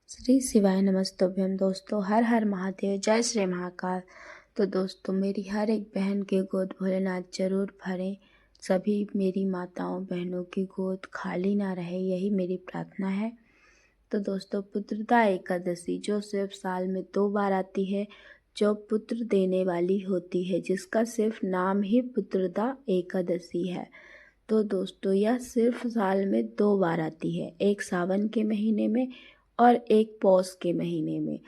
श्री शिवाय नमस्तुभ्यम। दोस्तों, हर हर महादेव, जय श्री महाकाल। तो दोस्तों, मेरी हर एक बहन के गोद भोलेनाथ जरूर भरें। सभी मेरी माताओं बहनों की गोद खाली ना रहे, यही मेरी प्रार्थना है। तो दोस्तों, पुत्रदा एकादशी जो सिर्फ साल में 2 बार आती है, जो पुत्र देने वाली होती है, जिसका सिर्फ नाम ही पुत्रदा एकादशी है। तो दोस्तों, यह सिर्फ साल में 2 बार आती है, एक सावन के महीने में और एक पौष के महीने में।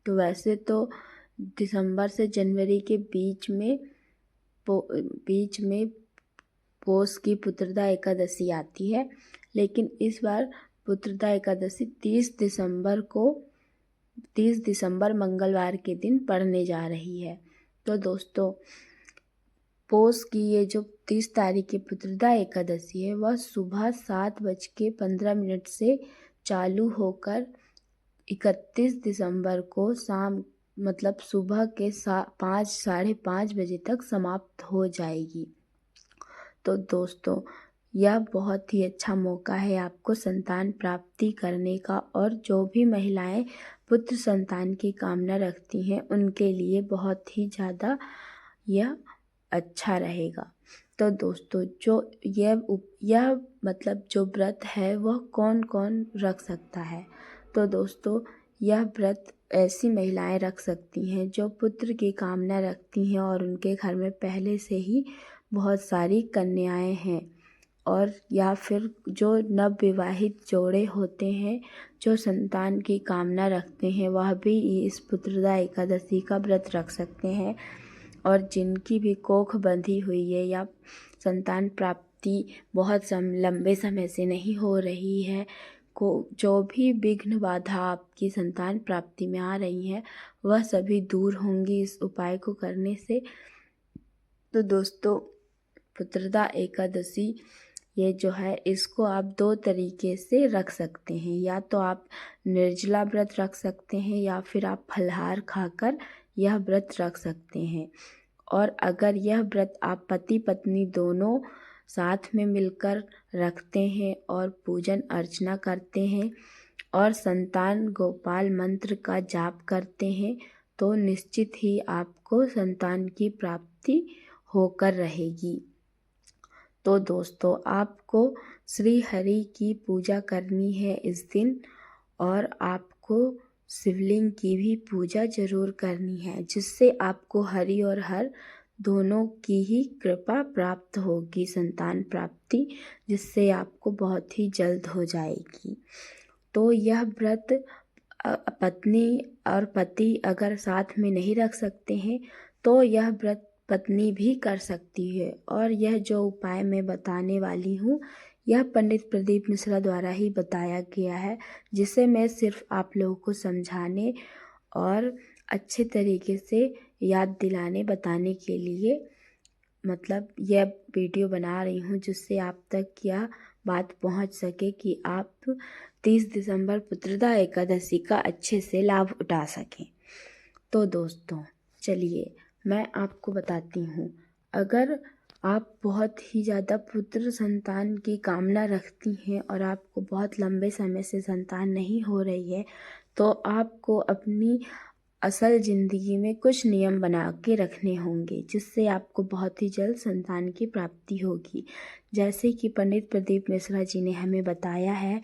तो वैसे तो दिसंबर से जनवरी के बीच में पौष की पुत्रदा एकादशी आती है, लेकिन इस बार पुत्रदा एकादशी 30 दिसंबर मंगलवार के दिन पड़ने जा रही है। तो दोस्तों, पौष की ये जो 30 तारीख की पुत्रदा एकादशी है, वह सुबह 7:15 से चालू होकर 31 दिसंबर को शाम सुबह के 5 साढ़े 5 बजे तक समाप्त हो जाएगी। तो दोस्तों, यह बहुत ही अच्छा मौका है आपको संतान प्राप्ति करने का, और जो भी महिलाएं पुत्र संतान की कामना रखती हैं उनके लिए बहुत ही ज़्यादा यह अच्छा रहेगा। तो दोस्तों, जो व्रत है वह कौन कौन रख सकता है। तो दोस्तों, यह व्रत ऐसी महिलाएं रख सकती हैं जो पुत्र की कामना रखती हैं और उनके घर में पहले से ही बहुत सारी कन्याएं हैं, और या फिर जो नवविवाहित जोड़े होते हैं जो संतान की कामना रखते हैं, वह भी इस पुत्रदा एकादशी का व्रत रख सकते हैं। और जिनकी भी कोख बंधी हुई है या संतान प्राप्ति बहुत लंबे समय से नहीं हो रही है, जो भी विघ्न बाधा आपकी संतान प्राप्ति में आ रही है, वह सभी दूर होंगी इस उपाय को करने से। तो दोस्तों, पुत्रदा एकादशी ये जो है, इसको आप 2 तरीके से रख सकते हैं। या तो आप निर्जला व्रत रख सकते हैं, या फिर आप फलाहार खाकर यह व्रत रख सकते हैं। और अगर यह व्रत आप पति पत्नी दोनों साथ में मिलकर रखते हैं और पूजन अर्चना करते हैं और संतान गोपाल मंत्र का जाप करते हैं, तो निश्चित ही आपको संतान की प्राप्ति होकर रहेगी। तो दोस्तों, आपको श्री हरि की पूजा करनी है इस दिन, और आपको शिवलिंग की भी पूजा जरूर करनी है, जिससे आपको हरि और हर दोनों की ही कृपा प्राप्त होगी, संतान प्राप्ति, जिससे आपको बहुत ही जल्द हो जाएगी। तो यह व्रत पत्नी और पति अगर साथ में नहीं रख सकते हैं तो यह व्रत पत्नी भी कर सकती है। और यह जो उपाय मैं बताने वाली हूँ, यह पंडित प्रदीप मिश्रा द्वारा ही बताया गया है, जिसे मैं सिर्फ आप लोगों को समझाने और अच्छे तरीके से याद दिलाने बताने के लिए यह वीडियो बना रही हूँ, जिससे आप तक यह बात पहुँच सके कि आप 30 दिसंबर पुत्रदा एकादशी का अच्छे से लाभ उठा सकें। तो दोस्तों, चलिए मैं आपको बताती हूँ, अगर आप बहुत ही ज़्यादा पुत्र संतान की कामना रखती हैं और आपको बहुत लंबे समय से संतान नहीं हो रही है, तो आपको अपनी असल ज़िंदगी में कुछ नियम बना के रखने होंगे, जिससे आपको बहुत ही जल्द संतान की प्राप्ति होगी। जैसे कि पंडित प्रदीप मिश्रा जी ने हमें बताया है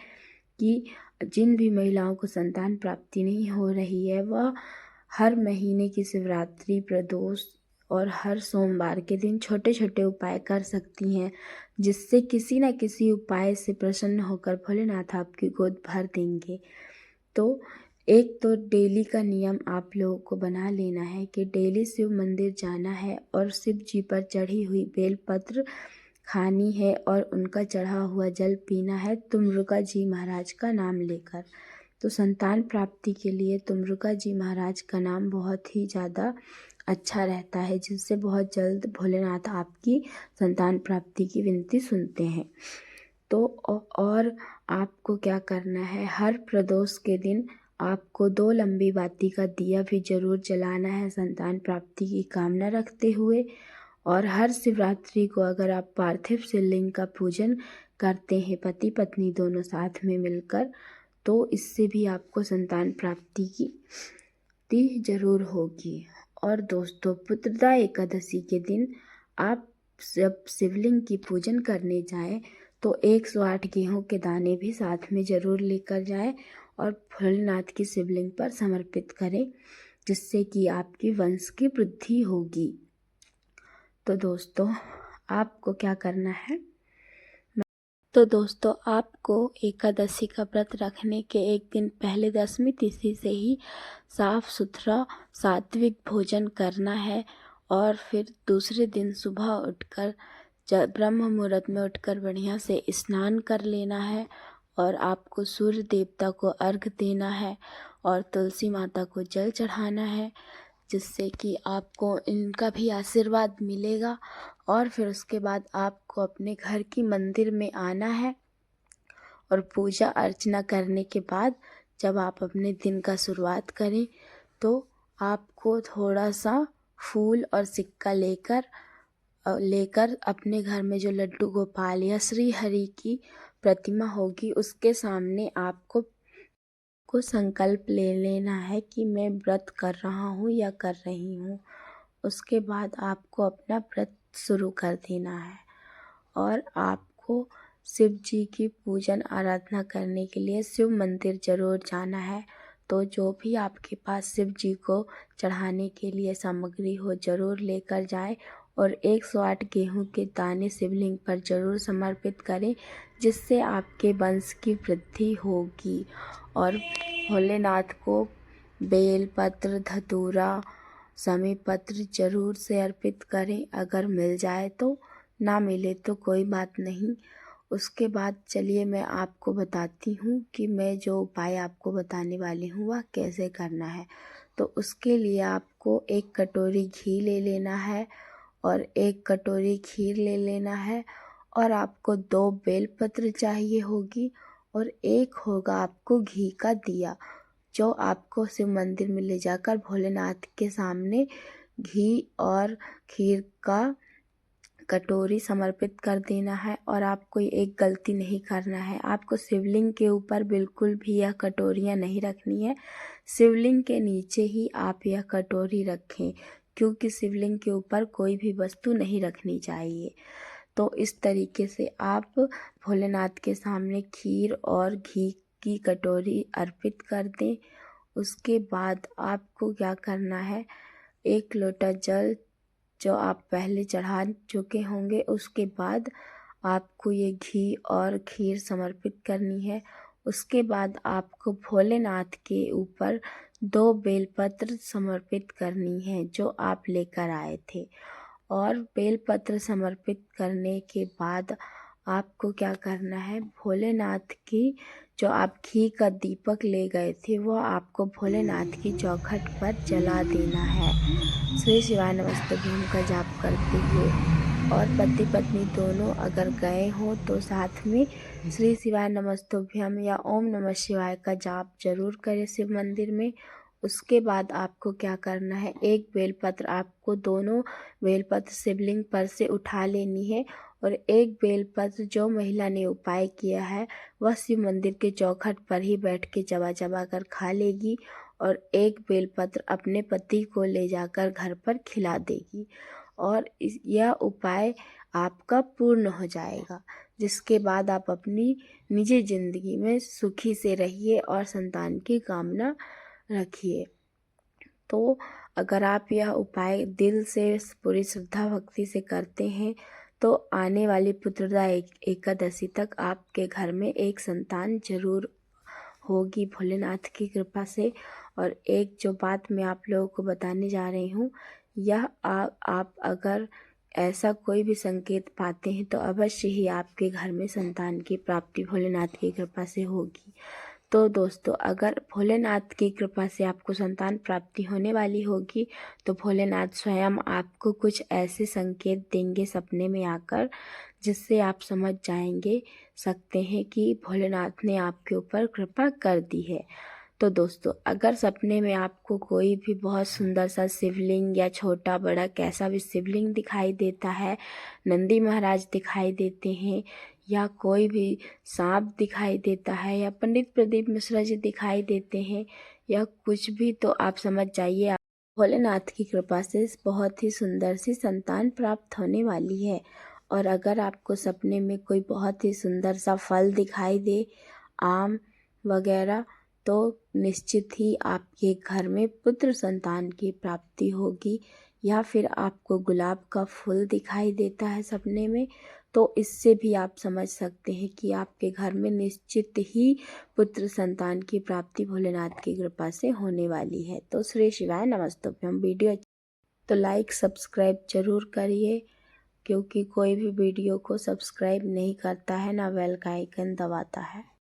कि जिन भी महिलाओं को संतान प्राप्ति नहीं हो रही है, वह हर महीने की शिवरात्रि, प्रदोष और हर सोमवार के दिन छोटे छोटे उपाय कर सकती हैं, जिससे किसी न किसी उपाय से प्रसन्न होकर भोलेनाथ आपकी गोद भर देंगे। तो एक तो डेली का नियम आप लोगों को बना लेना है कि डेली शिव मंदिर जाना है और शिव जी पर चढ़ी हुई बेलपत्र खानी है और उनका चढ़ा हुआ जल पीना है, तुमरुका जी महाराज का नाम लेकर। तो संतान प्राप्ति के लिए तुमरुका जी महाराज का नाम बहुत ही ज़्यादा अच्छा रहता है, जिससे बहुत जल्द भोलेनाथ आपकी संतान प्राप्ति की विनती सुनते हैं। तो और आपको क्या करना है, हर प्रदोष के दिन आपको 2 लंबी बाती का दिया भी जरूर जलाना है संतान प्राप्ति की कामना रखते हुए। और हर शिवरात्रि को अगर आप पार्थिव शिवलिंग का पूजन करते हैं पति पत्नी दोनों साथ में मिलकर, तो इससे भी आपको संतान प्राप्ति की जरूर होगी। और दोस्तों, पुत्रदा एकादशी के दिन आप जब शिवलिंग की पूजन करने जाएं तो 108 गेहूं के दाने भी साथ में ज़रूर लेकर जाएं और भोलेनाथ की शिवलिंग पर समर्पित करें, जिससे कि आपकी वंश की वृद्धि होगी। तो दोस्तों, आपको क्या करना है? तो दोस्तों, आपको एकादशी का व्रत रखने के एक दिन पहले दशमी तिथि से ही साफ सुथरा सात्विक भोजन करना है और फिर दूसरे दिन सुबह उठकर ब्रह्म मुहूर्त में उठकर बढ़िया से स्नान कर लेना है और आपको सूर्य देवता को अर्घ देना है और तुलसी माता को जल चढ़ाना है, जिससे कि आपको इनका भी आशीर्वाद मिलेगा। और फिर उसके बाद आपको अपने घर की मंदिर में आना है और पूजा अर्चना करने के बाद जब आप अपने दिन का शुरुआत करें तो आपको थोड़ा सा फूल और सिक्का लेकर अपने घर में जो लड्डू गोपाल या श्री हरि की प्रतिमा होगी उसके सामने आपको संकल्प ले लेना है कि मैं व्रत कर रहा हूँ या कर रही हूँ। उसके बाद आपको अपना व्रत शुरू कर देना है और आपको शिव जी की पूजन आराधना करने के लिए शिव मंदिर ज़रूर जाना है। तो जो भी आपके पास शिव जी को चढ़ाने के लिए सामग्री हो ज़रूर लेकर जाएं और 108 गेहूं के दाने शिवलिंग पर ज़रूर समर्पित करें, जिससे आपके वंश की वृद्धि होगी। और भोलेनाथ को बेल पत्र, धतूरा, समी पत्र ज़रूर से अर्पित करें। अगर मिल जाए तो, ना मिले तो कोई बात नहीं। उसके बाद चलिए मैं आपको बताती हूँ कि मैं जो उपाय आपको बताने वाली हूँ वह कैसे करना है। तो उसके लिए आपको 1 कटोरी घी ले लेना है और 1 कटोरी खीर ले लेना है और आपको 2 बेलपत्र चाहिए होगी और 1 होगा आपको घी का दिया, जो आपको शिव मंदिर में ले जाकर भोलेनाथ के सामने घी और खीर का कटोरी समर्पित कर देना है। और आपको एक गलती नहीं करना है, आपको शिवलिंग के ऊपर बिल्कुल भी यह कटोरियाँ नहीं रखनी है। शिवलिंग के नीचे ही आप यह कटोरी रखें, क्योंकि शिवलिंग के ऊपर कोई भी वस्तु नहीं रखनी चाहिए। तो इस तरीके से आप भोलेनाथ के सामने खीर और घी की कटोरी अर्पित कर दें। उसके बाद आपको क्या करना है, 1 लोटा जल जो आप पहले चढ़ा चुके होंगे, उसके बाद आपको ये घी और खीर समर्पित करनी है। उसके बाद आपको भोलेनाथ के ऊपर 2 बेलपत्र समर्पित करनी है जो आप लेकर आए थे। और बेलपत्र समर्पित करने के बाद आपको क्या करना है, भोलेनाथ की जो आप घी का दीपक ले गए थे वो आपको भोलेनाथ की चौखट पर जला देना है, श्री शिवाय नमस्तुभ्यम का जाप करते हुए। और पति पत्नी दोनों अगर गए हों तो साथ में श्री शिवाय नमस्तुभ्यम या ओम नमः शिवाय का जाप जरूर करें शिव मंदिर में। उसके बाद आपको क्या करना है, 1 बेलपत्र आपको दोनों बेलपत्र शिवलिंग पर से उठा लेनी है और 1 बेलपत्र जो महिला ने उपाय किया है वह शिव मंदिर के चौखट पर ही बैठ के चबा चबा कर खा लेगी और 1 बेलपत्र अपने पति को ले जाकर घर पर खिला देगी और यह उपाय आपका पूर्ण हो जाएगा, जिसके बाद आप अपनी निजी जिंदगी में सुखी से रहिए और संतान की कामना रखिए। तो अगर आप यह उपाय दिल से पूरी श्रद्धा भक्ति से करते हैं तो आने वाली पुत्रदा एकादशी तक आपके घर में एक संतान जरूर होगी भोलेनाथ की कृपा से। और एक जो बात मैं आप लोगों को बताने जा रही हूँ, यह आप अगर ऐसा कोई भी संकेत पाते हैं तो अवश्य ही आपके घर में संतान की प्राप्ति भोलेनाथ की कृपा से होगी। तो दोस्तों, अगर भोलेनाथ की कृपा से आपको संतान प्राप्ति होने वाली होगी तो भोलेनाथ स्वयं आपको कुछ ऐसे संकेत देंगे सपने में आकर, जिससे आप समझ सकते हैं कि भोलेनाथ ने आपके ऊपर कृपा कर दी है। तो दोस्तों, अगर सपने में आपको कोई भी बहुत सुंदर सा शिवलिंग या छोटा बड़ा कैसा भी शिवलिंग दिखाई देता है, नंदी महाराज दिखाई देते हैं या कोई भी सांप दिखाई देता है या पंडित प्रदीप मिश्रा जी दिखाई देते हैं या कुछ भी, तो आप समझ जाइए आप भोलेनाथ की कृपा से बहुत ही सुंदर सी संतान प्राप्त होने वाली है। और अगर आपको सपने में कोई बहुत ही सुंदर सा फल दिखाई दे, आम वगैरह, तो निश्चित ही आपके घर में पुत्र संतान की प्राप्ति होगी। या फिर आपको गुलाब का फूल दिखाई देता है सपने में, तो इससे भी आप समझ सकते हैं कि आपके घर में निश्चित ही पुत्र संतान की प्राप्ति भोलेनाथ की कृपा से होने वाली है। तो श्री शिवाय नमस्तुभ्यम। वीडियो तो लाइक सब्सक्राइब जरूर करिए, क्योंकि कोई भी वीडियो को सब्सक्राइब नहीं करता है ना बेल का आइकन दबाता है।